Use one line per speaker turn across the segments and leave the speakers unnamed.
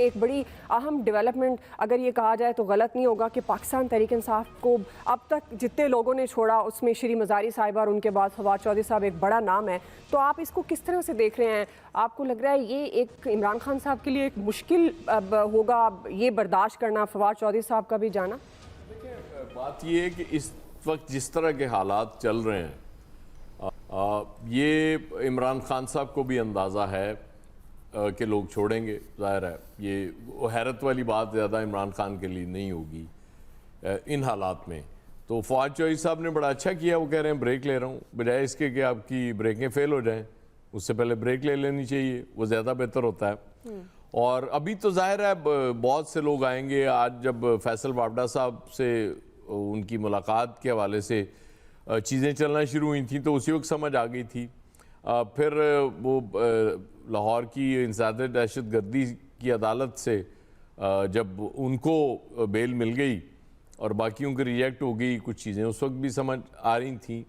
एक बड़ी अहम डेवलपमेंट, अगर ये कहा जाए तो गलत नहीं होगा कि पाकिस्तान तहरीक इंसाफ को अब तक जितने लोगों ने छोड़ा उसमें श्री मज़ारी साहिबा और उनके बाद फवाद चौधरी साहब एक बड़ा नाम है, तो आप इसको किस तरह से देख रहे हैं? आपको लग रहा है ये एक इमरान खान साहब के लिए एक मुश्किल होगा ये बर्दाश्त करना, फवाद चौधरी साहब का भी जाना?
देखिए, बात ये है कि इस वक्त जिस तरह के हालात चल रहे हैं, ये इमरान खान साहब को भी अंदाज़ा है कि लोग छोड़ेंगे। ज़ाहिर है ये हैरत वाली बात ज़्यादा इमरान खान के लिए नहीं होगी इन हालात में। तो फवाद चौधरी साहब ने बड़ा अच्छा किया, वो कह रहे हैं ब्रेक ले रहा हूँ, बजाय इसके कि आपकी ब्रेकें फेल हो जाएं, उससे पहले ब्रेक ले लेनी चाहिए, वो ज़्यादा बेहतर होता है। और अभी तो ज़ाहिर है बहुत से लोग आएंगे। आज जब फैसल वावडा साहब से उनकी मुलाकात के हवाले से चीज़ें चलना शुरू हुई थी तो उसी वक्त समझ आ गई थी। फिर वो लाहौर की इंसदाद दहशत गर्दी की अदालत से जब उनको बेल मिल गई और बाकियों की रिजेक्ट हो गई कुछ चीज़ें, उस वक्त भी समझ आ रही थी।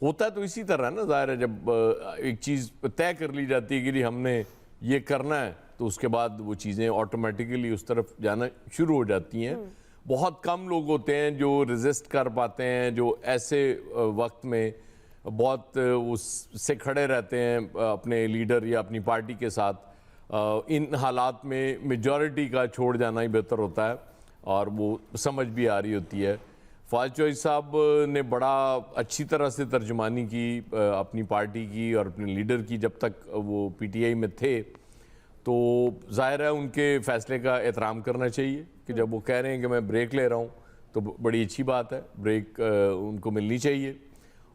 होता तो इसी तरह ना, ज़ाहिर है जब एक चीज़ तय कर ली जाती है कि हमने ये करना है तो उसके बाद वो चीज़ें ऑटोमेटिकली उस तरफ जाना शुरू हो जाती हैं। बहुत कम लोग होते हैं जो रेजिस्ट कर पाते हैं, जो ऐसे वक्त में बहुत उससे खड़े रहते हैं अपने लीडर या अपनी पार्टी के साथ। इन हालात में मेजॉरिटी का छोड़ जाना ही बेहतर होता है और वो समझ भी आ रही होती है। फवाद चौधरी साहब ने बड़ा अच्छी तरह से तर्जुमानी की अपनी पार्टी की और अपने लीडर की जब तक वो पीटीआई में थे, तो ज़ाहिर है उनके फ़ैसले का एहतराम करना चाहिए कि जब वो कह रहे हैं कि मैं ब्रेक ले रहा हूँ तो बड़ी अच्छी बात है, ब्रेक उनको मिलनी चाहिए।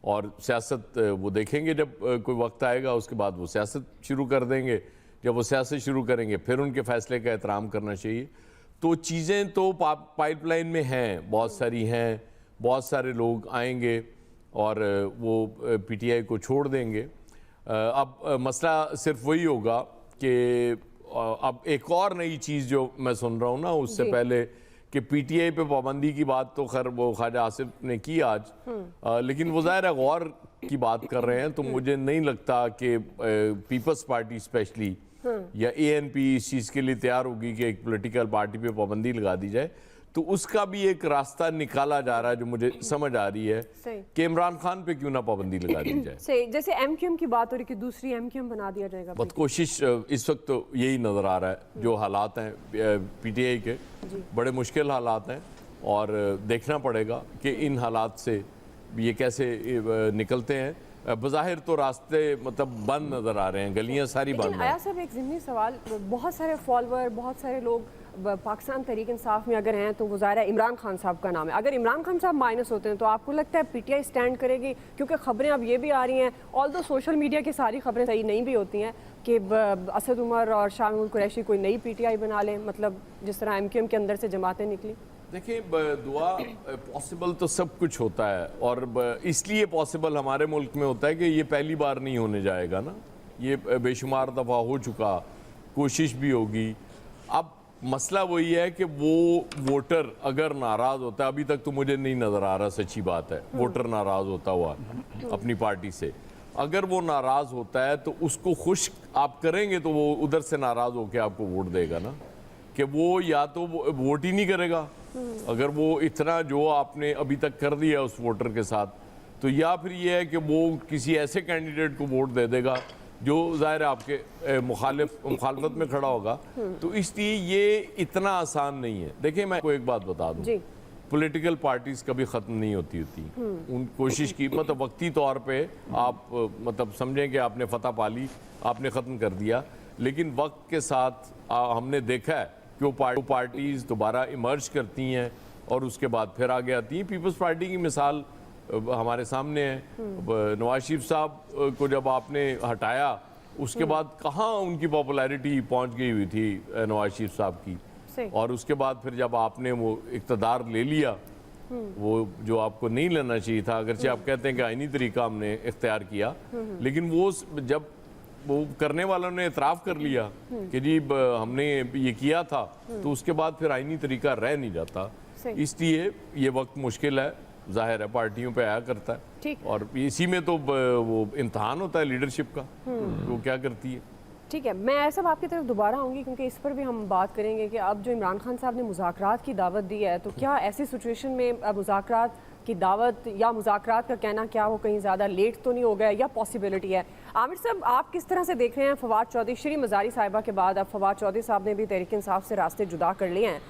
और सियासत वो देखेंगे जब कोई वक्त आएगा, उसके बाद वो सियासत शुरू कर देंगे। जब वो सियासत शुरू करेंगे फिर उनके फ़ैसले का एहतराम करना चाहिए। तो चीज़ें तो पाइपलाइन में हैं, बहुत सारी हैं, बहुत सारे लोग आएंगे और वो पीटीआई को छोड़ देंगे। अब मसला सिर्फ वही होगा कि अब एक और नई चीज़ जो मैं सुन रहा हूँ ना, उससे पहले कि पीटीआई पे पाबंदी की बात तो खैर वो ख्वाजा आसिफ ने की आज, लेकिन वो ज़ाहिर है गौर की बात कर रहे हैं। तो मुझे नहीं लगता कि पीपल्स पार्टी स्पेशली या एएनपी इस चीज़ के लिए तैयार होगी कि एक पॉलिटिकल पार्टी पे पाबंदी लगा दी जाए। तो उसका भी एक रास्ता निकाला जा रहा है जो मुझे समझ आ रही है कि इमरान खान पे क्यों ना पाबंदी लगा दी जाए।
सही, जैसे एमक्यूएम की बात हो रही कि दूसरी एमक्यूएम बना दिया जाएगा।
बस कोशिश इस वक्त तो यही नज़र आ रहा है। जो हालात हैं पीटीआई के बड़े मुश्किल हालात हैं और देखना पड़ेगा कि इन हालात से ये कैसे निकलते हैं। बज़ाहिर तो रास्ते मतलब बंद नज़र आ रहे हैं, गलियाँ सारी बंद हैं।
आया साहब एक ज़िम्नी सवाल, बहुत सारे फॉलोअर, बहुत सारे लोग पाकिस्तान तहरीक इंसाफ में अगर हैं तो वो ज़ाहिर है इमरान खान साहब का नाम है। अगर इमरान खान साहब माइनस होते हैं तो आपको लगता है पीटीआई स्टैंड करेगी? क्योंकि ख़बरें अब ये भी आ रही हैं, ऑल्दो सोशल मीडिया की सारी खबरें सही नहीं भी होती हैं, कि असद उमर और शाह महमूद कुरैशी कोई नई पीटीआई बना लें, मतलब जिस तरह एमक्यूएम के अंदर से जमातें निकली।
देखिए, दुआ पॉसिबल तो सब कुछ होता है और इसलिए पॉसिबल हमारे मुल्क में होता है कि ये पहली बार नहीं होने जाएगा ना, ये बेशुमार दफ़ा हो चुका, कोशिश भी होगी। अब मसला वही है कि वो वोटर अगर नाराज़ होता है, अभी तक तो मुझे नहीं नज़र आ रहा, सच्ची बात है, वोटर नाराज़ होता हुआ अपनी पार्टी से, अगर वो नाराज़ होता है तो उसको खुश आप करेंगे तो वो उधर से नाराज़ होकर आपको वोट देगा ना, कि वो या तो वोट ही नहीं करेगा अगर वो इतना जो आपने अभी तक कर दिया उस वोटर के साथ, तो या फिर ये है कि वो किसी ऐसे कैंडिडेट को वोट दे देगा जो ज़ाहिर आपके मुखालफत में खड़ा होगा। तो इसलिए ये इतना आसान नहीं है। देखिए, मैं आपको एक बात बता दूं, पॉलिटिकल पार्टीज़ कभी ख़त्म नहीं होती उन कोशिश की, मतलब वक्ती तौर पे आप मतलब समझें कि आपने फतह पा ली, आपने ख़त्म कर दिया, लेकिन वक्त के साथ हमने देखा है कि वो पार्टीज़ दोबारा इमर्ज करती हैं और उसके बाद फिर आगे आती हैं। पीपल्स पार्टी की मिसाल हमारे सामने है। नवाज शरीफ साहब को जब आपने हटाया उसके बाद कहाँ उनकी पॉपुलैरिटी पहुँच गई हुई थी नवाज शरीफ साहब की, और उसके बाद फिर जब आपने वो इक़्तिदार ले लिया, वो जो आपको नहीं लेना चाहिए था, अगरचे आप कहते हैं कि आईनी तरीका हमने इख्तियार किया, लेकिन वो जब वो करने वालों ने इतराफ़ कर लिया कि जी हमने ये किया था, तो उसके बाद फिर आईनी तरीका रह नहीं जाता। इसलिए ये वक्त मुश्किल है, जाहिर है पार्टियों पे आया करता है, और इसी में तो वो इम्तहान होता है लीडरशिप का, वो क्या करती है।
ठीक है, मैं सब आपकी तरफ दोबारा आऊँगी क्योंकि इस पर भी हम बात करेंगे कि अब जो इमरान खान साहब ने मुज़ाकरात की दावत दी है, तो क्या ऐसी सिचुएशन में अब मुज़ाकरात की दावत या मुज़ाकरात का कहना क्या वो कहीं ज़्यादा लेट तो नहीं हो गया या पॉसिबिलिटी है? आमिर साहब, आप किस तरह से देख रहे हैं फवाद चौधरी, श्री मज़ारी साहिबा के बाद अब फवाद चौधरी साहब ने भी तहरीक इंसाफ से रास्ते जुदा कर लिए हैं,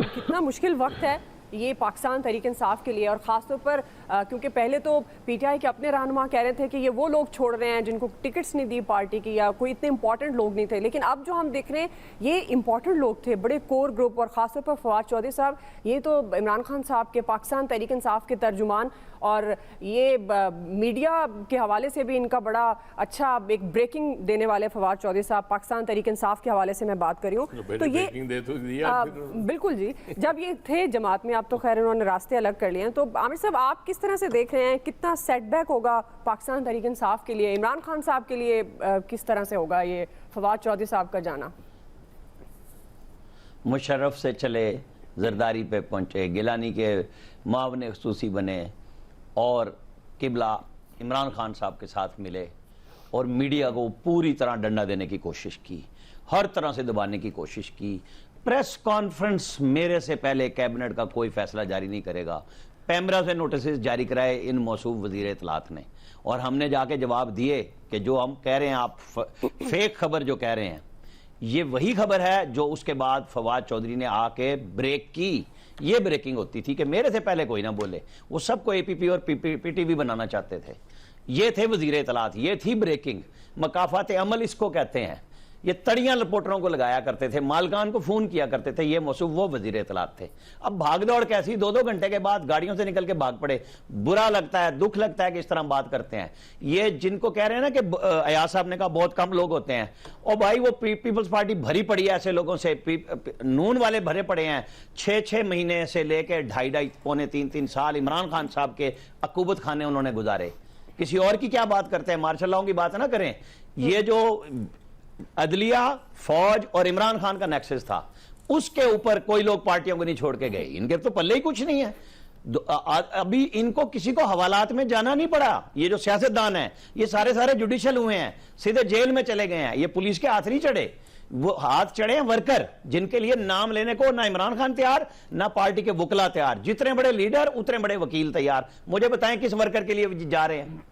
कितना मुश्किल वक्त है ये पाकिस्तान तहरीक इंसाफ के लिए, और ख़ासतौर पर क्योंकि पहले तो पीटीआई के अपने रहनुमा कह रहे थे कि ये वो लोग छोड़ रहे हैं जिनको टिकट्स नहीं दी पार्टी की या कोई इतने इंपॉर्टेंट लोग नहीं थे, लेकिन अब जो हम देख रहे हैं ये इंपॉर्टेंट लोग थे, बड़े कोर ग्रुप, और ख़ासतौर पर फवाद चौधरी साहब ये तो इमरान खान साहब के पाकिस्तान तहरीक इंसाफ के तर्जुमान, और ये मीडिया के हवाले से भी इनका बड़ा अच्छा एक ब्रेकिंग देने वाले फवाद चौधरी साहब, पाकिस्तान तहरीक इंसाफ के हवाले से मैं बात कर रही हूँ। तो ये बिल्कुल जी, जब ये थे जमात में, अब तो खैर उन्होंने रास्ते अलग कर लिए हैं, तो आमिर साहब आप किस तरह से देख रहे हैं, कितना सेटबैक होगा पाकिस्तान तहरीक इंसाफ के लिए, इमरान खान साहब के लिए किस तरह से होगा ये फवाद चौधरी साहब का जाना?
मुशर्रफ से चले, जरदारी पे पहुंचे, गिलानी के मावने खसूसी बने और किबला इमरान खान साहब के साथ मिले और मीडिया को पूरी तरह डंडा देने की कोशिश की, हर तरह से दबाने की कोशिश की। प्रेस कॉन्फ्रेंस मेरे से पहले कैबिनेट का कोई फैसला जारी नहीं करेगा, पैमरा से नोटिस जारी कराए इन मौसूफ वजीर इत्तलात ने, और हमने जाके जवाब दिए कि जो हम कह रहे हैं, आप फेक खबर जो कह रहे हैं, ये वही खबर है जो उसके बाद फवाद चौधरी ने आके ब्रेक की। ये ब्रेकिंग होती थी कि मेरे से पहले कोई ना बोले, वो सबको एपीपी और पीटीवी बनाना चाहते थे। ये थे वजीर इत्तलात, ये थी ब्रेकिंग, मकाफात अमल इसको कहते हैं। ये तड़ियां रिपोर्टरों को लगाया करते थे, मालकान को फोन किया करते थे, ये मौसूफ वो वजीर इत्तलात थे। अब भाग दौड़ कैसी, 2-2 घंटे के बाद गाड़ियों से निकल के भाग पड़े। बुरा लगता है, दुख लगता है कि इस तरह बात करते हैं। ये जिनको कह रहे हैं ना कि अयाज साहब ने कहा बहुत कम लोग होते हैं, और भाई वो पीपल्स पार्टी भरी पड़ी है ऐसे लोगों से, नून वाले भरे पड़े हैं। 6-6 महीने से लेकर 2.5 पौने 3 साल इमरान खान साहब के अकूबत खाने उन्होंने गुजारे। किसी और की क्या बात करते हैं, मार्शल लॉ की बात ना करें। ये जो अदलिया, फौज और इमरान खान का नेक्सस था, उसके ऊपर कोई लोग पार्टियों को नहीं छोड़ के गए, इनके तो पल्ले ही कुछ नहीं है। अभी इनको किसी को हवालात में जाना नहीं पड़ा। ये जो सियासतदान है ये सारे जुडिशियल हुए हैं, सीधे जेल में चले गए हैं, ये पुलिस के हाथ नहीं चढ़े, वो हाथ चढ़े हैं वर्कर, जिनके लिए नाम लेने को ना इमरान खान तैयार, ना पार्टी के वकला तैयार। जितने बड़े लीडर उतने बड़े वकील तैयार। मुझे बताएं किस वर्कर के लिए जा रहे हैं?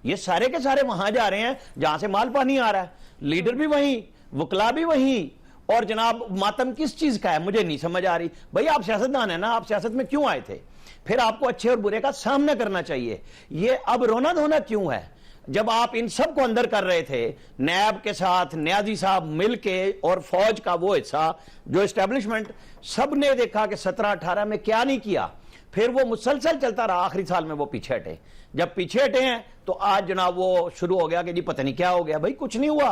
ये सारे के सारे वहां जा रहे हैं जहां से माल पानी आ रहा है। लीडर भी वहीं, वकला भी वहीं, और जनाब मातम किस चीज का है मुझे नहीं समझ आ रही। भाई आप सियासतदान है ना, आप सियासत में क्यों आए थे? फिर आपको अच्छे और बुरे का सामना करना चाहिए। ये अब रोना धोना क्यों है? जब आप इन सब को अंदर कर रहे थे, नैब के साथ न्याजी साहब मिलके और फौज का वो हिस्सा जो एस्टेब्लिशमेंट, सब ने देखा कि 17-18 में क्या नहीं किया। फिर वो मुसलसल चलता रहा, आखिरी साल में वो पीछे हटे। जब पीछे हटे हैं तो आज जनाब वो शुरू हो गया कि जी पता नहीं क्या हो गया। भाई कुछ नहीं हुआ।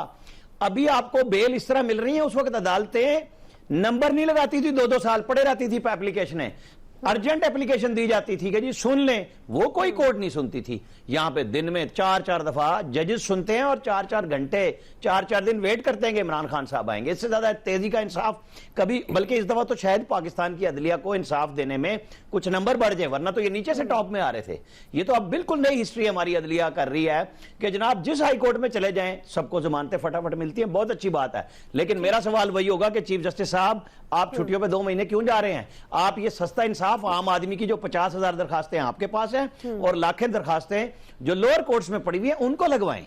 अभी आपको बेल इस तरह मिल रही है, उस वक्त अदालतें नंबर नहीं लगाती थी, 2-2 साल पड़े रहती थी एप्लीकेशनें, अर्जेंट एप्लीकेशन दी जाती थी कि जी सुन लें, वो कोई कोर्ट नहीं सुनती थी। यहां पे दिन में 4-4 दफा जजेस सुनते हैं और 4-4 घंटे 4-4 दिन वेट करते हैं कि इमरान खान साहब आएंगे। इससे ज्यादा तेजी का इंसाफ कभी, बल्कि इस दफा तो शायद पाकिस्तान की अदलिया को इंसाफ देने में कुछ नंबर बढ़ जाए, वरना तो ये नीचे से टॉप में आ रहे थे। ये तो अब बिल्कुल नई हिस्ट्री हमारी अदलिया कर रही है कि जनाब जिस हाई कोर्ट में चले जाएं सबको जमानतें फटाफट मिलती हैं, बहुत अच्छी बात है। लेकिन मेरा सवाल वही होगा कि चीफ जस्टिस साहब आप छुट्टियों पे 2 महीने क्यों जा रहे हैं? आप ये सस्ता इंसाफ, आम आदमी की जो 50,000 दरखास्तें आपके पास हैं और लाखें दरखास्तें जो लोअर कोर्ट्स में पड़ी हुई हैं उनको लगवाएं।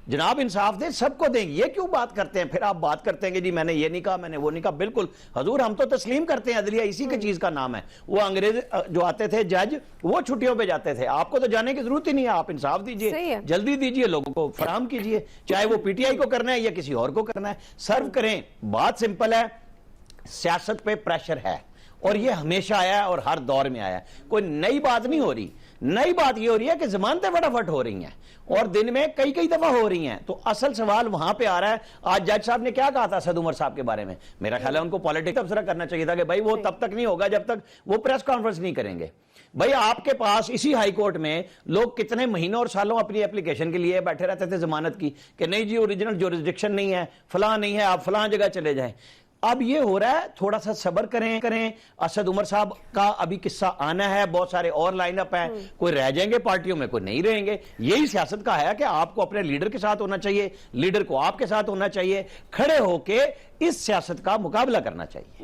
जनाब इंसाफ दें, सबको दें। ये क्यों बात करते हैं? फिर आप बात करते हैं कि जी मैंने ये नहीं कहा, मैंने वो नहीं कहा। बिल्कुल हजूर, हम तो तस्लीम करते हैं अदलिया इसी की चीज का नाम है। वो अंग्रेज जो आते थे जज, वो छुट्टियों पे जाते थे। आपको तो जाने की जरूरत ही नहीं है। आप इंसाफ दीजिए, जल्दी दीजिए, लोगों को फराहम कीजिए, चाहे वो पीटीआई को करना है या किसी और को करना है, सर्व करें। बात सिंपल है, सियासत पे प्रेशर है और ये हमेशा आया है और हर दौर में आया है। कोई नई बात नहीं हो रही। नई बात ये हो रही है कि जमानतें फटाफट हो रही हैं और दिन में कई दफा हो रही हैं। तो असल सवाल वहां पे आ रहा है। आज जज साहब ने क्या कहा था सद उमर साहब के बारे में? मेरा ख्याल है उनको पॉलिटिक्स तबसरा करना चाहिए था कि भाई वो तब तक नहीं होगा जब तक वो प्रेस कॉन्फ्रेंस नहीं करेंगे। भाई आपके पास इसी हाई कोर्ट में लोग कितने महीनों और सालों अपनी एप्लीकेशन के लिए बैठे रहते थे जमानत की कि नहीं जी ओरिजिनल जुरिसडिक्शन नहीं है, फलां नहीं है, आप फलां जगह चले जाएं। अब ये हो रहा है, थोड़ा सा सब्र करें। असद उमर साहब का अभी किस्सा आना है, बहुत सारे और लाइनअप हैं, कोई रह जाएंगे पार्टियों में, कोई नहीं रहेंगे। यही सियासत का है कि आपको अपने लीडर के साथ होना चाहिए, लीडर को आपके साथ होना चाहिए, खड़े होके इस सियासत का मुकाबला करना चाहिए।